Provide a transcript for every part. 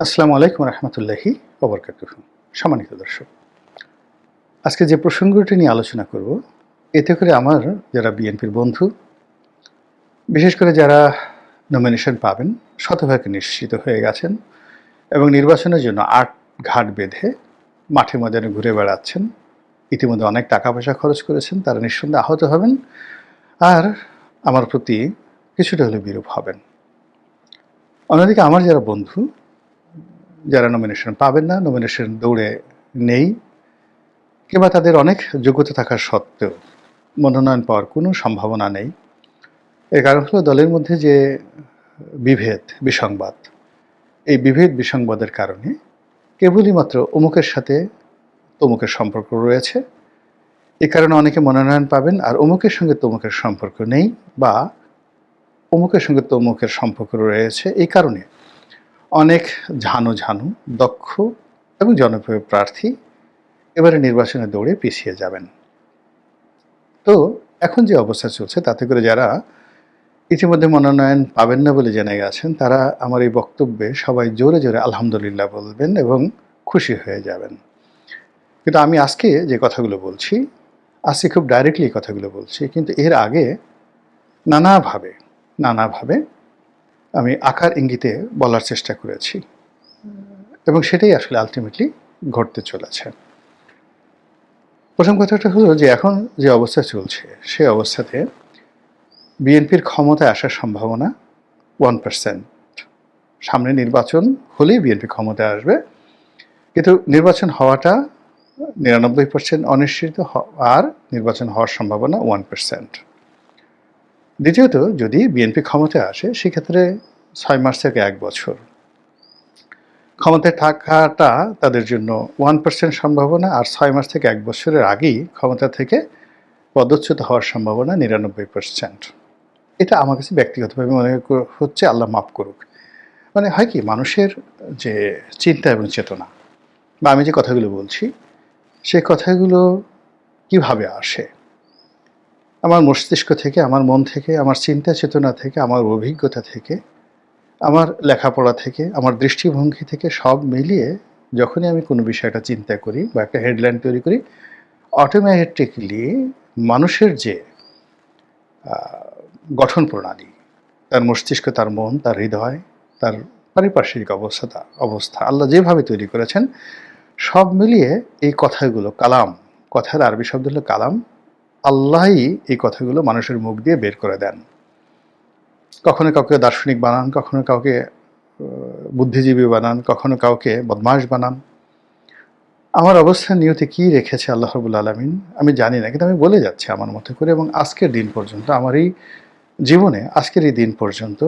আসসালামু আলাইকুম রহমতুল্লাহি ওবরকাতুহু। সম্মানিত দর্শক, আজকে যে প্রসঙ্গটি নিয়ে আলোচনা করব, এতে করে আমার যারা বিএনপির বন্ধু, বিশেষ করে যারা নমিনেশন পাবেন, শতভাগে নিশ্চিত হয়ে গেছেন এবং নির্বাচনের জন্য আট ঘাট বেঁধে মাঠে ময়দানে ঘুরে বেড়াচ্ছেন, ইতিমধ্যে অনেক টাকা পয়সা খরচ করেছেন, তারা নিঃসন্দেহে আহত হবেন আর আমার প্রতি কিছুটা হলেও বিরূপ হবেন। অন্যদিকে আমার যারা বন্ধু, যারা নমিনেশন পাবেন না, নমিনেশন দৌড়ে নেই, কিংবা তাদের অনেক যোগ্যতা থাকা সত্ত্বেও মনোনয়ন পাওয়ার কোনো সম্ভাবনা নেই, এর কারণ হলো দলের মধ্যে যে বিভেদ, বিসংবাদ, এই বিভেদ বিসংবাদের কারণে কেবলই মাত্র অমুকের সাথে তমুকের সম্পর্ক রয়েছে, এ কারণে অনেকে মনোনয়ন পাবেন আর অমুকের সঙ্গে তমুকের সম্পর্ক নেই, বা অমুকের সঙ্গে তমুকের সম্পর্ক রয়েছে, এই কারণে অনেক ঝানু ঝানু দক্ষ এবং জনপ্রিয় প্রার্থী এবারে নির্বাচনে দৌড়ে পিছিয়ে যাবেন। তো এখন যে অবস্থা চলছে, তাতে করে যারা ইতিমধ্যে মনোনয়ন পাবেন না বলে জেনে গেছেন, তারা আমার এই বক্তব্যে সবাই জোরে জোরে আলহামদুলিল্লাহ বলবেন এবং খুশি হয়ে যাবেন। কিন্তু আমি আজকে যে কথাগুলো বলছি, আজকে খুব ডাইরেক্টলি কথাগুলো বলছি, কিন্তু এর আগে নানাভাবে নানাভাবে আমি আকার ইঙ্গিতে বলার চেষ্টা করেছি এবং সেটাই আসলে আলটিমেটলি ঘটতে চলেছে। প্রথম কথাটা হলো যে এখন যে অবস্থা চলছে, সেই অবস্থাতে বিএনপির ক্ষমতায় আসার সম্ভাবনা 1%। সামনে নির্বাচন হলেই বিএনপি ক্ষমতায় আসবে, কিন্তু নির্বাচন হওয়াটা 99% অনিশ্চিত, আর নির্বাচন হওয়ার সম্ভাবনা 1%। দ্বিতীয়ত, যদি বিএনপি ক্ষমতায় আসে, সেক্ষেত্রে 6 মাস থেকে 1 বছর ক্ষমতায় থাকাটা তাদের জন্য 1% সম্ভাবনা, আর 6 মাস থেকে 1 বছরের আগেই ক্ষমতা থেকে পদচ্যুত হওয়ার সম্ভাবনা 99%। এটা আমার কাছে ব্যক্তিগতভাবে মনে হচ্ছে, আল্লাহ মাফ করুক। মানে হয় কি, মানুষের যে চিন্তা এবং চেতনা, বা আমি যে কথাগুলো বলছি, সেই কথাগুলো কিভাবে আসে আমার মস্তিষ্ক থেকে, আমার মন থেকে, আমার চিন্তা চেতনা থেকে, আমার অভিজ্ঞতা থেকে, আমার লেখাপড়া থেকে, আমার দৃষ্টিভঙ্গি থেকে, সব মিলিয়ে যখনই আমি কোনো বিষয়টা চিন্তা করি বা একটা হেডলাইন তৈরি করি, অটোমেটিকলি মানুষের যে গঠন প্রণালী, তার মস্তিষ্ক, তার মন, তার হৃদয়, তার পারিপার্শ্বিক অবস্থা আল্লাহ যেভাবে তৈরি করেছেন, সব মিলিয়ে এই কথাগুলো কালাম, কথার আরবি শব্দ হলো কালাম, আল্লাহই এই কথাগুলো মানুষের মুখ দিয়ে বের করে দেন। কখনো কাউকে দার্শনিক বানান, কখনো কাউকে বুদ্ধিজীবী বানান, কখনো কাউকে বদমাশ বানান। আমার অবস্থান নিয়তে কী রেখেছে আল্লাহ রাব্বুল আলামিন আমি জানি না, কিন্তু আমি বলে যাচ্ছি আমার মতো করে। এবং আজকের দিন পর্যন্ত, আমার এই জীবনে আজকের এই দিন পর্যন্ত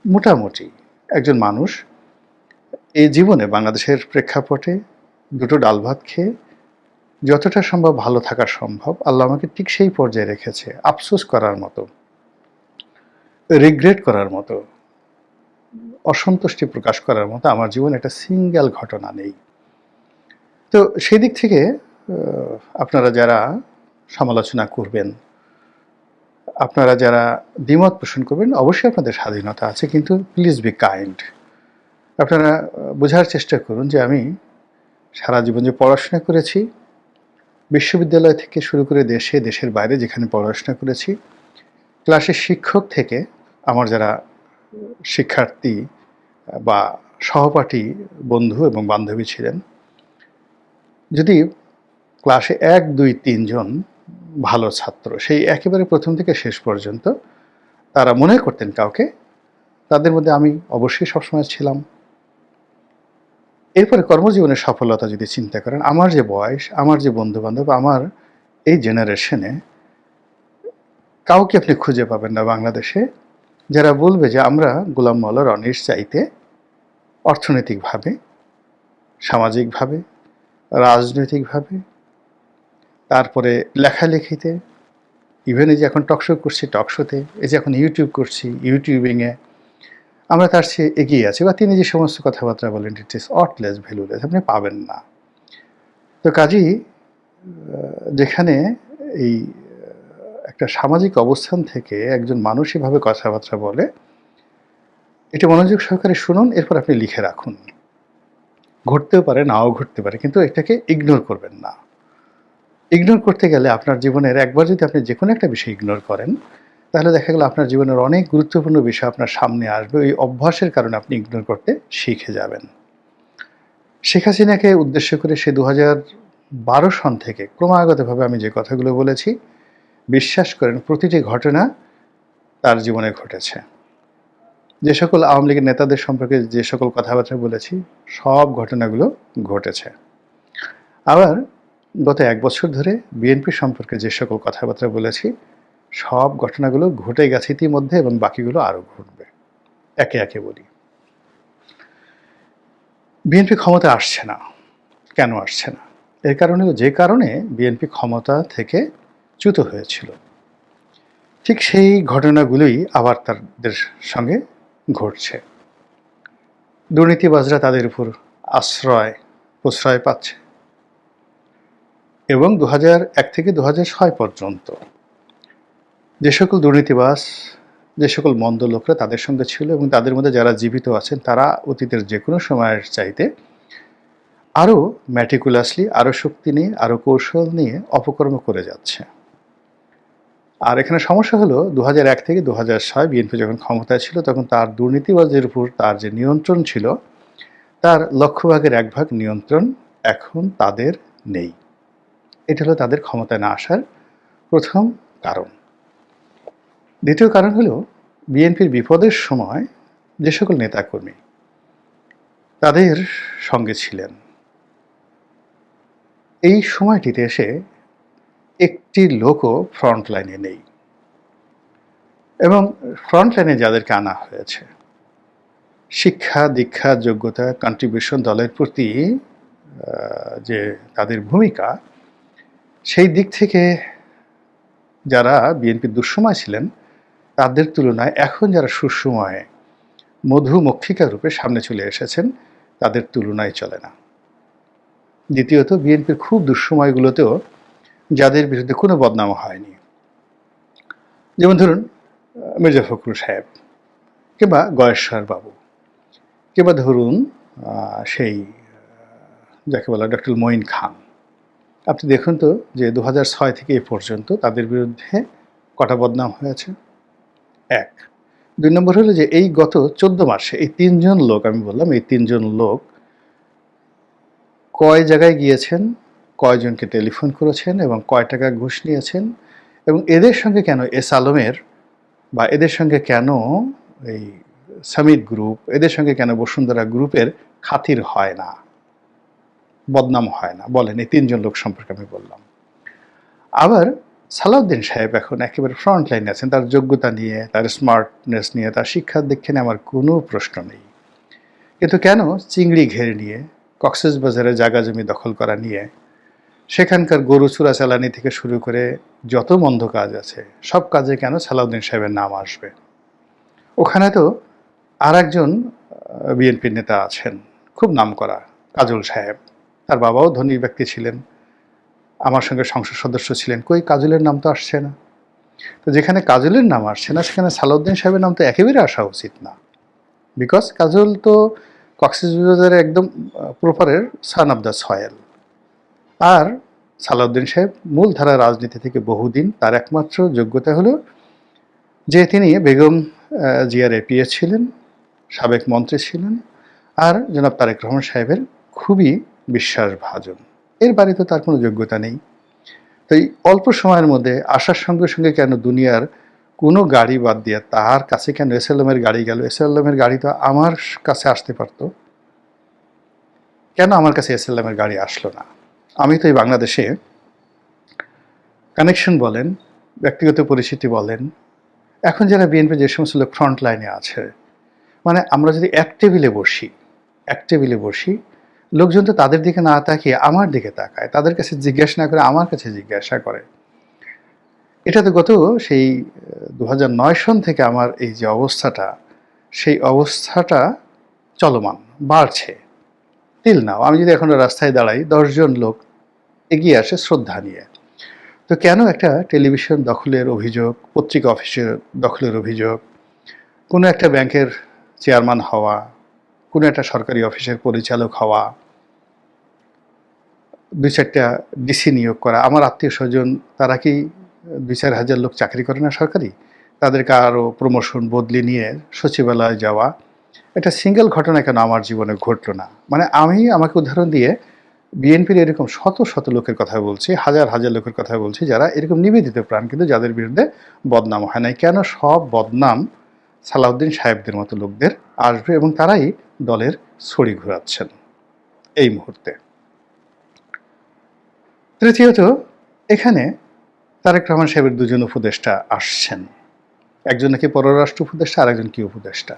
মোটামুটি একজন মানুষ এই জীবনে বাংলাদেশের প্রেক্ষাপটে দুটো ডাল ভাত খেয়ে যতটা সম্ভব ভালো থাকা সম্ভব, আল্লাহ আমাকে ঠিক সেই পর্যায়ে রেখেছে। আফসোস করার মতো, রিগ্রেট করার মতো, অসন্তুষ্টি প্রকাশ করার মতো আমার জীবনে একটা সিঙ্গেল ঘটনা নেই। তো সেই দিক থেকে আপনারা যারা সমালোচনা করবেন, আপনারা যারা দ্বিমত পোষণ করবেন, অবশ্যই আপনাদের স্বাধীনতা আছে, কিন্তু প্লিজ বি কাইন্ড। আপনারা বোঝার চেষ্টা করুন যে আমি সারা জীবন যে পড়াশোনা করেছি, বিশ্ববিদ্যালয় থেকে শুরু করে দেশে, দেশের বাইরে যেখানে পড়াশোনা করেছি, ক্লাসের শিক্ষক থেকে আমার যারা শিক্ষার্থী বা সহপাঠী, বন্ধু এবং বান্ধবী ছিলেন, যদি ক্লাসে 1, 2, 3 জন ভালো ছাত্র, সেই একেবারে প্রথম থেকে শেষ পর্যন্ত তারা মনে করতেন কাউকে, তাদের মধ্যে আমি অবশ্যই সবসময় ছিলাম। এরপরে কর্মজীবনের সফলতা যদি চিন্তা করেন, আমার যে বয়স, আমার যে বন্ধুবান্ধব, আমার এই জেনারেশনে কাউকে আপনি খুঁজে পাবেন না বাংলাদেশে যারা বলবে যে আমরা গোলাম মাওলা রনির চাইতে অর্থনৈতিকভাবে, সামাজিকভাবে, রাজনৈতিকভাবে, তারপরে লেখালেখিতে, ইভেন এই যে এখন টকশো করছি, টকশোতে, এই যে এখন ইউটিউব করছি, ইউটিউবিংয়ে আমরা তার চেয়ে এগিয়ে আছি, বা তিনি যে সমস্ত কথাবার্তা বলেন, ইট ইজ অটলেস, ভ্যালুলেস, আপনি পাবেন না। তো কাজেই যেখানে এই একটা সামাজিক অবস্থান থেকে একজন মানুষ এভাবে কথাবার্তা বলে, এটা মনোযোগ সহকারে শুনুন, এরপর আপনি লিখে রাখুন। ঘটতেও পারে, নাও ঘটতে পারে, কিন্তু এটাকে ইগনোর করবেন না। ইগনোর করতে গেলে আপনার জীবনের একবার যদি আপনি যেকোনো একটা বিষয় ইগনোর করেন, তাহলে দেখা গেল আপনার জীবনের অনেক গুরুত্বপূর্ণ বিষয় আপনার সামনে আসবে। ওই অভ্যাসের কারণে আপনি ইগনোর করতে শিখে যাবেন। শেখ হাসিনাকে উদ্দেশ্য করে সে ২০১২ সন থেকে ক্রমাগতভাবে আমি যে কথাগুলো বলেছি, বিশ্বাস করেন প্রতিটি ঘটনা তার জীবনে ঘটেছে। যে সকল আওয়ামী লীগের নেতাদের সম্পর্কে যে সকল কথাবার্তা বলেছি, সব ঘটনাগুলো ঘটেছে। আবার গত ১ বছর ধরে বিএনপি সম্পর্কে যে সকল কথাবার্তা বলেছি, সব ঘটনাগুলো ঘটে গেছে ইতিমধ্যে এবং বাকিগুলো আরও ঘটবে। একে একে বলি। বিএনপি ক্ষমতায় আসছে না। কেন আসছে না? এর কারণ হলো যে কারণে বিএনপি ক্ষমতা থেকে চ্যুত হয়েছিল, ঠিক সেই ঘটনাগুলোই আবার তাদের সঙ্গে ঘটছে। দুর্নীতিবাজরা তাদের উপর প্রশ্রয় পাচ্ছে এবং ২০০১ থেকে ২০০৬ পর্যন্ত যে সকল দুর্নীতিবাজ, যে সকল মন্দ লোকরা তাদের সঙ্গে ছিল এবং তাদের মধ্যে যারা জীবিত আছেন, তারা অতীতের যে কোনো সময়ের চাইতে আরও ম্যাটিকুলাসলি, আরও শক্তি নিয়ে, আরও কৌশল নিয়ে অপকর্ম করে যাচ্ছে। আর এখানে সমস্যা হলো ২০০১ থেকে ২০০৬ বিএনপি যখন ক্ষমতায় ছিল, তখন তার দুর্নীতিবাজের উপর তার যে নিয়ন্ত্রণ ছিল, তার লক্ষভাগের ১ ভাগ নিয়ন্ত্রণ এখন তাদের নেই। এটা হলো তাদের ক্ষমতায় না আসার প্রথম কারণ। দ্বিতীয় কারণ হলো বিএনপির বিপদের সময় যে সকল নেতাকর্মী তাদের সঙ্গে ছিলেন, এই সময়টিতে এসে একটি লোকও ফ্রন্ট লাইনে নেই। এবং ফ্রন্ট লাইনে যাদেরকে আনা হয়েছে, শিক্ষা, দীক্ষা, যোগ্যতা, কন্ট্রিবিউশন, দলের প্রতি যে তাদের ভূমিকা, সেই দিক থেকে যারা বিএনপির দুঃসময় ছিলেন, তাদের তুলনায় এখন যারা সুসময়ে মধুমক্ষিকা রূপে সামনে চলে এসেছেন, তাদের তুলনায় চলে না। দ্বিতীয়ত, বিএনপির খুব দুঃসময়গুলোতেও যাদের বিরুদ্ধে কোনো বদনাম হয়নি, যেমন ধরুন মির্জা ফখরুল সাহেব, কিংবা গয়েশ্বর বাবু, কিংবা ধরুন সেই যাকে বলা ডক্টর মঈন খান, আপনি দেখুন তো যে ২০০৬ থেকে এ পর্যন্ত তাদের বিরুদ্ধে কটা বদনাম হয়েছে। ১। ২ নম্বর হলো যে এই গত ১৪ মাসে এই ৩ জন লোক, আমি বললাম এই ৩ জন লোক কয় জায়গায় গিয়েছেন, কয়জনকে টেলিফোন করেছেন এবং কয় টাকা ঘুষ নিয়েছেন, এবং এদের সঙ্গে কেন এস আলমের বা এদের সঙ্গে কেন এই সামিট গ্রুপ, এদের সঙ্গে কেন বসুন্ধরা গ্রুপের খাতির হয় না, বদনাম হয় না, বলেন। এই ৩ জন লোক সম্পর্কে আমি বললাম। আবার সালাউদ্দিন সাহেব এখন একেবারে ফ্রন্ট লাইনে আছেন, তার যোগ্যতা নিয়ে, তার স্মার্টনেস নিয়ে, তার শিক্ষার দিক থেকে আমার কোনো প্রশ্ন নেই। কিন্তু কেন চিংড়ি ঘেরে নিয়ে, কক্সবাজারে জায়গা জমি দখল করা নিয়ে, সেখানকার গরু চোরাচালানি থেকে শুরু করে যত মন্দ কাজ আছে, সব কাজে কেন সালাউদ্দিন সাহেবের নাম আসবে? ওখানে তো আর একজন বিএনপির নেতা আছেন, খুব নামকরা, কাজল সাহেব। তার বাবাও ধনী ব্যক্তি ছিলেন, আমার সঙ্গে সংসদ সদস্য ছিলেন। কই কাজলের নাম তো আসছে না। তো যেখানে কাজলের নাম আসছে না, সেখানে সালাউদ্দিন সাহেবের নাম তো একেবারে আসা উচিত না। বিকজ কাজল তো কক্সবাজারের একদম প্রপারের সান অফ দ্য সয়েল। আর সালাউদ্দিন সাহেব মূলধারা রাজনীতি থেকে বহুদিন, তার একমাত্র যোগ্যতা হলো যে তিনি বেগম জিয়ার এপিএ ছিলেন, সাবেক মন্ত্রী ছিলেন, আর জনাব তারেক রহমান সাহেবের খুবই বিশ্বাসভাজন। এর বাড়িতে তার কোনো যোগ্যতা নেই। তো এই অল্প সময়ের মধ্যে আসার সঙ্গে সঙ্গে কেন দুনিয়ার কোনো গাড়ি বাদ দিয়ে তার কাছে কেন এসএলএমের গাড়ি গেল? এসএলএমের গাড়ি তো আমার কাছে আসতে পারতো, কেন আমার কাছে এসএলএমের গাড়ি আসলো না? আমি তো এই বাংলাদেশে কানেকশন বলেন, ব্যক্তিগত পরিচিতি বলেন, এখন যারা বিএনপি যে সমস্ত লোক ফ্রন্ট লাইনে আছে, মানে আমরা যদি এক টেবিলে বসি, লোকজন তো তাদের দিকে না তাকিয়ে আমার দিকে তাকায়, তাদের কাছে জিজ্ঞাসা না করে আমার কাছে জিজ্ঞাসা করে। এটা তো গত সেই ২০০৯ সন থেকে আমার এই যে অবস্থাটা, সেই অবস্থাটা চলমান, বাড়ছে। টিল নাও আমি যদি এখন রাস্তায় দাঁড়াই, ১০ জন লোক এগিয়ে আসে শ্রদ্ধা নিয়ে। তো কেন একটা টেলিভিশন দখলের অভিযোগ, পত্রিকা অফিসের দখলের অভিযোগ, কোনো একটা ব্যাংকের চেয়ারম্যান হওয়া, কোনো একটা সরকারি অফিসের পরিচালক হওয়া, ২-৪টা ডিসি নিয়োগ করা। আমার আত্মীয়-স্বজন তারা কি ২-৪ হাজার লোক চাকরি করে না সরকারি? তাদেরকে আরও প্রমোশন বদলি নিয়ে সচিবালয়ে যাওয়া। একটা সিঙ্গেল ঘটনা কেন আমার জীবনে ঘটলো না? মানে আমি আমাকে উদাহরণ দিয়ে বিএনপির এরকম শত, শত লোকের কথা বলছি, হাজার, হাজার লোকের কথা বলছি যারা এরকম নিবেদিত প্রাণ কিন্তু যাদের বিরুদ্ধে বদনাম হয় নাই। কেন সব বদনাম সালাউদ্দিন সাহেবদের মতো লোকদের আসবে এবং তারাই দলের ছড়ি ঘোরাচ্ছেন এই মুহূর্তে। তৃতীয়ত, এখানে তারেক রহমান সাহেবের দুজন উপদেষ্টা আসছেন। একজন নাকি পররাষ্ট্র উপদেষ্টা, আরেকজন কি উপদেষ্টা।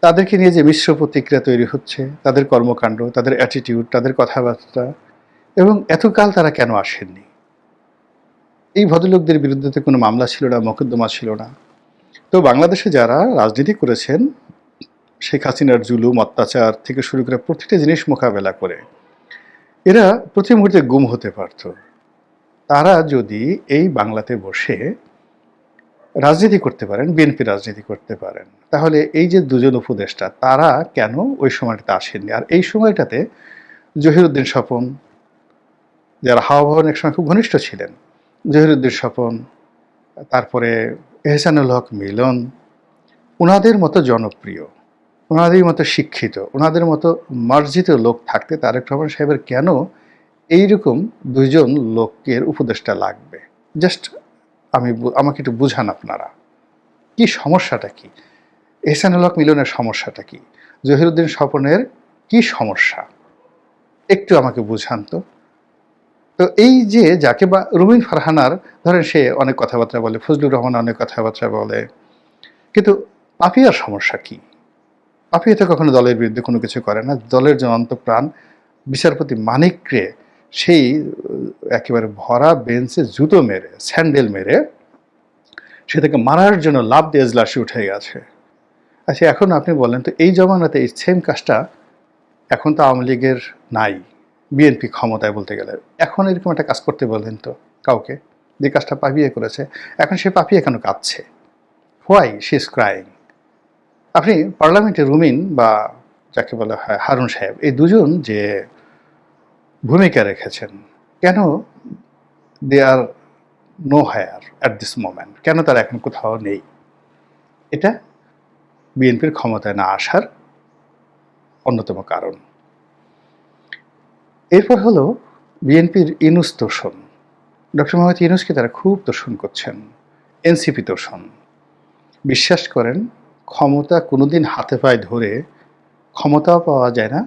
তাদেরকে নিয়ে যে মিশ্র প্রতিক্রিয়া তৈরি হচ্ছে, তাদের কর্মকাণ্ড, তাদের অ্যাটিটিউড, তাদের কথাবার্তা, এবং এতকাল তারা কেন আসেননি? এই ভদ্রলোকদের বিরুদ্ধে তো কোনো মামলা ছিল না, মোকদ্দমা ছিল না। তো বাংলাদেশে যারা রাজনীতি করেছেন, শেখ হাসিনার জুলুম অত্যাচার থেকে শুরু করে প্রতিটা জিনিস মোকাবেলা করে এরা প্রতি মুহূর্তে গুম হতে পারত। তারা যদি এই বাংলাতে বসে রাজনীতি করতে পারেন, বিএনপি রাজনীতি করতে পারেন, তাহলে এই যে দুজন উপদেষ্টা তারা কেন ওই সময়টাতে আসেননি? আর এই সময়টাতে জহিরুদ্দিন স্বপন, যারা হাওয়া ভবনের একসময় খুব ঘনিষ্ঠ ছিলেন, জহিরুদ্দিন স্বপন, তারপরে এহসানুল হক মিলন, ওনাদের মতো জনপ্রিয়, ওনাদের মতো শিক্ষিত, ওনাদের মতো মার্জিত লোক থাকতে তারেক রহমান সাহেবের কেন এইরকম দুইজন লোকের উপদেষ্টা লাগবে? জাস্ট আমাকে একটু বুঝান আপনারা, কি সমস্যাটা কি? এহসানুল হক মিলনের সমস্যাটা কি? জহিরুদ্দিন স্বপনের কি সমস্যা? একটু আমাকে বুঝান তো। তো এই যে যাকে বা রুমিন ফারহানার ধরেন সে অনেক কথাবার্তা বলে, ফজলুর রহমান অনেক কথাবার্তা বলে, কিন্তু পাপিয়ার সমস্যা কি? পাপিয়া তো কখনো দলের বিরুদ্ধে কোনো কিছু করে না। দলের যে অন্তঃপ্রাণ বিচারপতি মানিককে সেই একেবারে ভরা বেঞ্চে জুতো মেরে, স্যান্ডেল মেরে সে তাকে মারার জন্য লাফ দিয়ে এজলাসে উঠে গেছে। আচ্ছা, এখন আপনি বলেন তো, এই জমানাতে এই সেম কাজটা, এখন তো আওয়ামী লীগের নাই, বিএনপি ক্ষমতায় বলতে গেলে, এখন এরকম একটা কাজ করতে বলেন তো কাউকে, যে কাজটা পাপিয়ে করেছে। এখন সে পাপিয়ে কেন কাঁদছে? Why she is crying? আপনি পার্লামেন্টে রুমিন বা যাকে বলা হয় হারুন সাহেব, এই দুজন যে ভূমিকা রেখেছেন, কেন they are nowhere at this moment? কেন তারা এখন কোথাও নেই? এটা বিএনপির ক্ষমতায় না আসার অন্যতম কারণ। এরপর হলো বিএনপির ইউনূস তোষণ। ডক্টর মোহাম্মদ ইউনূসকে তারা খুব তোষণ করছেন, এনসিপি তোষণ। বিশ্বাস করেন, ক্ষমতা কোনোদিন হাতে পায়ে ধরে ক্ষমতাও পাওয়া যায় না।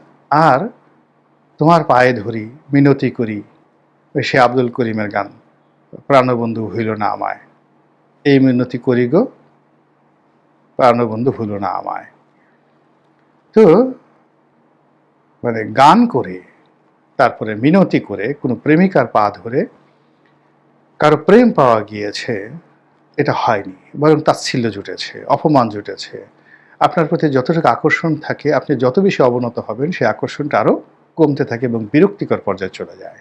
আর তোমার পায়ে ধরি, মিনতি করি, ওই সে আব্দুল করিমের গান, প্রাণবন্ধু হইল না আমায়, এই মিনতি করি গো প্রাণবন্ধু হইল না আমায়। তো মানে গান করে, তারপরে মিনতি করে, কোনো প্রেমিকার পা ধরে কারো প্রেম পাওয়া গিয়েছে, এটা হয়নি। বরং তাচ্ছিল্য জুটেছে, অপমান জুটেছে। আপনার প্রতি যতটুকু আকর্ষণ থাকে, আপনি যত বেশি অবনত হবেন, সেই আকর্ষণটা আরও কমতে থাকে এবং বিরক্তিকর পর্যায়ে চলে যায়।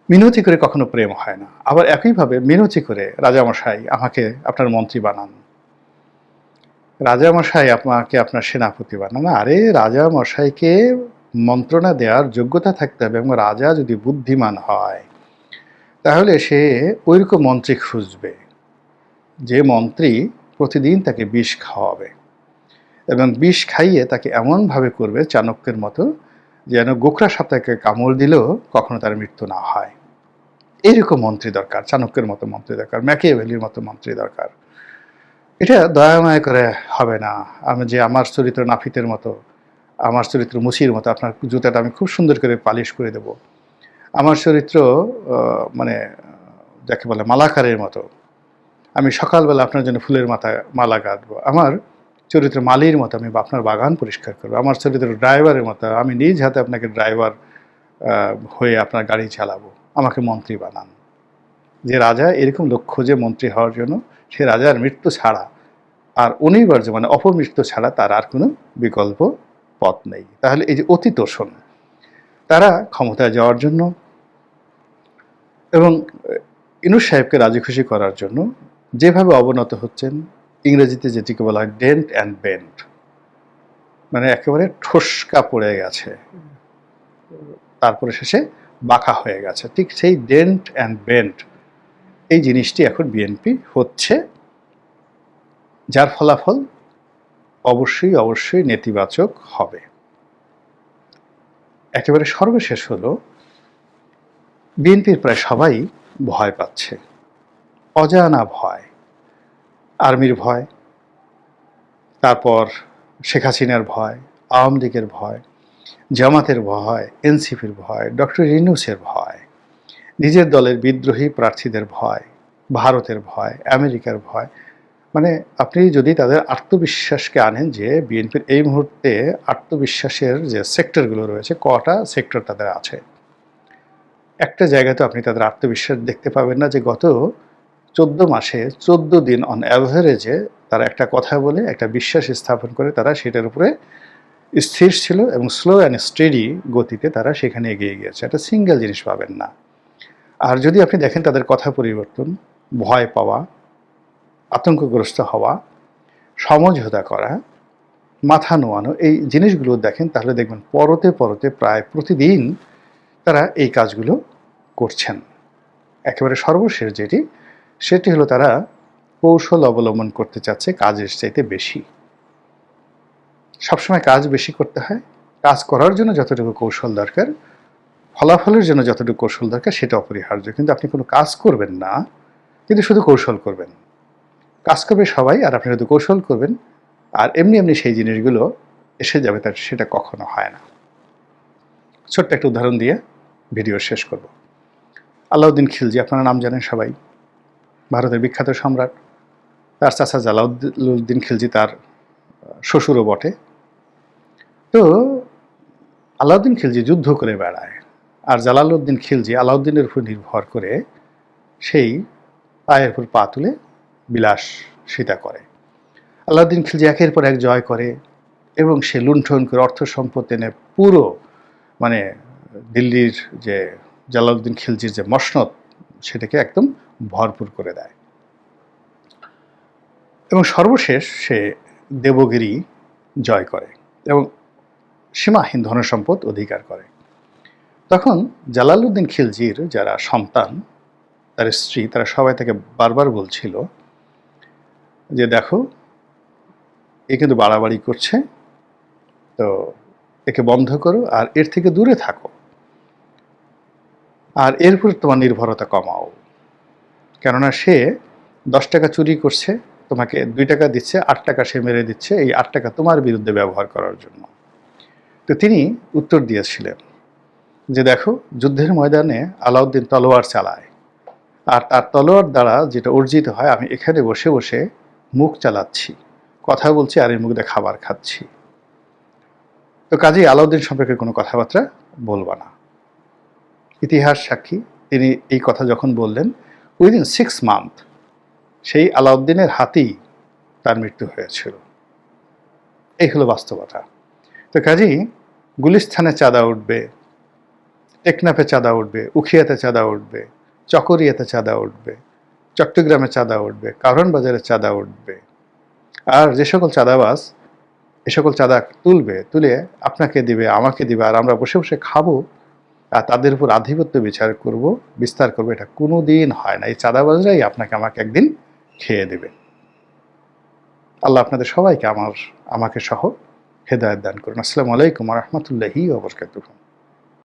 মিনতি করে কখনো প্রেম হয় না। আবার একইভাবে মিনতি করে, রাজামশাই আমাকে আপনার মন্ত্রী বানান, রাজামশাই আমাকে আপনার সেনাপতি বানান। আরে রাজামশাইকে মন্ত্রণা দেওয়ার যোগ্যতা থাকতে হবে, এবং রাজা যদি বুদ্ধিমান হয় তাহলে সে ওইরকম মন্ত্রী খুঁজবে যে মন্ত্রী প্রতিদিন তাকে বিষ খাওয়াবে, এবং বিষ খাইয়ে তাকে এমনভাবে করবে চাণক্যের মতো, যেন গোখরা সাপটাকে কামড় দিলেও কখনো তার মৃত্যু না হয়। এইরকম মন্ত্রী দরকার, চাণক্যের মতো মন্ত্রী দরকার, ম্যাকিয়াভেলির মতো মন্ত্রী দরকার। এটা দয়াময় করে হবে না। আমি যে আমার চরিত্র নাফিতের মতো, আমার চরিত্র মুচির মতো আপনার জুতাটা আমি খুব সুন্দর করে পালিশ করে দেব, আমার চরিত্র মানে যাকে বলে মালাকারের মতো, আমি সকালবেলা আপনার জন্য ফুলের মালা গাঁথবো, আমার চরিত্র মালির মতো আমি আপনার বাগান পরিষ্কার করবো, আমার চরিত্র ড্রাইভারের মতো আমি নিজ হাতে আপনাকে ড্রাইভার হয়ে আপনার গাড়ি চালাবো, আমাকে মন্ত্রী বানান। যে রাজা এরকম লোক খোঁজে মন্ত্রী হওয়ার জন্য, সে রাজার মৃত্যু ছাড়া আর অনিবার্য মানে অপমৃত্যু ছাড়া তার আর কোনো বিকল্প পথ নেই। তাহলে এই যে অতি তোষণ, তারা ক্ষমতায় যাওয়ার জন্য এবং ইউনূস সাহেবকে রাজি খুশি করার জন্য যেভাবে অবনত হচ্ছেন, ইংরেজিতে যেটিকে বলা হয় ডেন্ট অ্যান্ড বেন্ড, মানে একেবারে ঠোসকা পড়ে গেছে, তারপরে শেষে বাঁকা হয়ে গেছে। ঠিক সেই ডেন্ট অ্যান্ড বেন্ট এই জিনিসটি এখন বিএনপি হচ্ছে, যার ফলাফল অবশ্যই অবশ্যই নেতিবাচক হবে। একেবারে সর্বশেষ হলো, বিএনপির প্রায় সবাই ভয় পাচ্ছে, অজানা ভয়। আর্মির ভয়, তারপর শেখ হাসিনার ভয়, আওয়ামী লীগের ভয়, জামাতের ভয়, এনসিপির ভয়, ডক্টর ইউনূসের ভয়, নিজের দলের বিদ্রোহী প্রার্থীদের ভয়, ভারতের ভয়, আমেরিকার ভয়। মানে আপনি যদি তাদের আত্মবিশ্বাসকে আনেন যে বিএনপির এই মুহূর্তে আত্মবিশ্বাসের যে সেক্টরগুলো রয়েছে, কটা সেক্টর তাদের আছে, একটা জায়গায় তো আপনি তাদের আত্মবিশ্বাস দেখতে পাবেন না যে গত 14 মাসে 14 দিন অন অ্যাভারেজে তারা একটা কথা বলে একটা বিশ্বাস স্থাপন করে তারা সেটার উপরে স্থির ছিল এবং স্লো অ্যান্ড স্টেডি গতিতে তারা সেখানে এগিয়ে গিয়েছে। একটা সিঙ্গেল জিনিস পাবেন না। আর যদি আপনি দেখেন তাদের কথা পরিবর্তন, ভয় পাওয়া, আতঙ্কগ্রস্ত হওয়া, সমঝোতা করা, মাথা নোয়ানো, এই জিনিসগুলো দেখেন, তাহলে দেখবেন পরতে পরতে প্রায় প্রতিদিন তারা এই কাজগুলো করছেন। একেবারে সর্বশেষ যেটি, সেটি হলো তারা কৌশল অবলম্বন করতে চাচ্ছে কাজের চাইতে বেশি। সবসময় কাজ বেশি করতে হয়, কাজ করার জন্য যতটুকু কৌশল দরকার, ফলাফলের জন্য যতটুকু কৌশল দরকার সেটা অপরিহার্য। কিন্তু আপনি কোনো কাজ করবেন না, কিন্তু শুধু কৌশল করবেন। কাজ করবে সবাই, আর আপনি শুধু কৌশল করবেন, আর এমনি এমনি সেই জিনিসগুলো এসে যাবে, তার সেটা কখনো হয় না। ছোট্ট একটা উদাহরণ দিয়ে ভিডিও শেষ করব। আলাউদ্দিন খিলজি, আপনারা নাম জানেন সবাই, ভারতের বিখ্যাত সম্রাট। তার চাচা জালালউদ্দিন খিলজি তার শ্বশুরও বটে। তো আলাউদ্দিন খিলজি যুদ্ধ করে বেড়ায়, আর জালালউদ্দিন খিলজি আলাউদ্দিনের উপর নির্ভর করে সেই পায়ের উপর পা তুলে বিলাসিতা করে। আলাউদ্দিন খিলজি একের পর এক জয় করে এবং সে লুণ্ঠন করে অর্থ সম্পদ এনে পুরো মানে দিল্লির যে জালালউদ্দিন খিলজির যে মসনদ সেটাকে একদম ভরপুর করে দেয়। এবং সর্বশেষ সে দেবগিরি জয় করে এবং সীমাহীন ধনসম্পদ অধিকার করে। তখন জালালউদ্দিন খিলজির যারা সন্তান, তার স্ত্রী, তারা সবাই তাকে বারবার বলছিল যে দেখো, এ কিন্তু বাড়াবাড়ি করছে, তো একে বন্ধ করো আর এর থেকে দূরে থাকো, আর এর উপর তোমার নির্ভরতা কমাও। কেননা সে 10 টাকা চুরি করছে, তোমাকে 2 টাকা দিচ্ছে, 8 টাকা সে মেরে দিচ্ছে, এই 8 টাকা তোমার বিরুদ্ধে ব্যবহার করার জন্য। তো তিনি উত্তর দিয়েছিলেন যে দেখো, যুদ্ধের ময়দানে আলাউদ্দিন তলোয়ার চালায়, আর তার তলোয়ার দ্বারা যেটা অর্জিত হয়, আমি এখানে বসে বসে মুখ চালাচ্ছি, কথা বলছি, আর এর মুখ দিয়ে খাবার খাচ্ছি। তো কাজেই আলাউদ্দিন সম্পর্কে কোনো কথাবার্তা বলবা না। ইতিহাস সাক্ষী, তিনি এই কথা যখন বললেন, উইদিন 6 মান্থ সেই আলাউদ্দিনের হাতেই তার মৃত্যু হয়েছিল। এই হলো বাস্তবতা। তো কাজেই গুলিস্তানে চাঁদা উঠবে, টেকনাফে চাঁদা উঠবে, উখিয়াতে চাঁদা উঠবে, চকরিয়াতে চাঁদা উঠবে, চট্টগ্রামে চাঁদা উঠবে, কারওয়ান বাজারে চাঁদা উঠবে। আর যে সকল চাঁদাবাজ এ সকল চাঁদা তুলে আপনাকে দিবে, আমাকে দিবে, আর আমরা বসে বসে খাবো আর তাদের উপর আধিপত্য বিস্তার করবো, এটা কোনো দিন হয় না। এই চাঁদাবাজরাই আপনাকে আমাকে একদিন খেয়ে দেবে। আল্লাহ আপনাদের সবাইকে আমাকে সহ হেদায়েত দান করুন। আসসালামু আলাইকুম ওয়া রাহমাতুল্লাহি ওয়া বারাকাতুহু।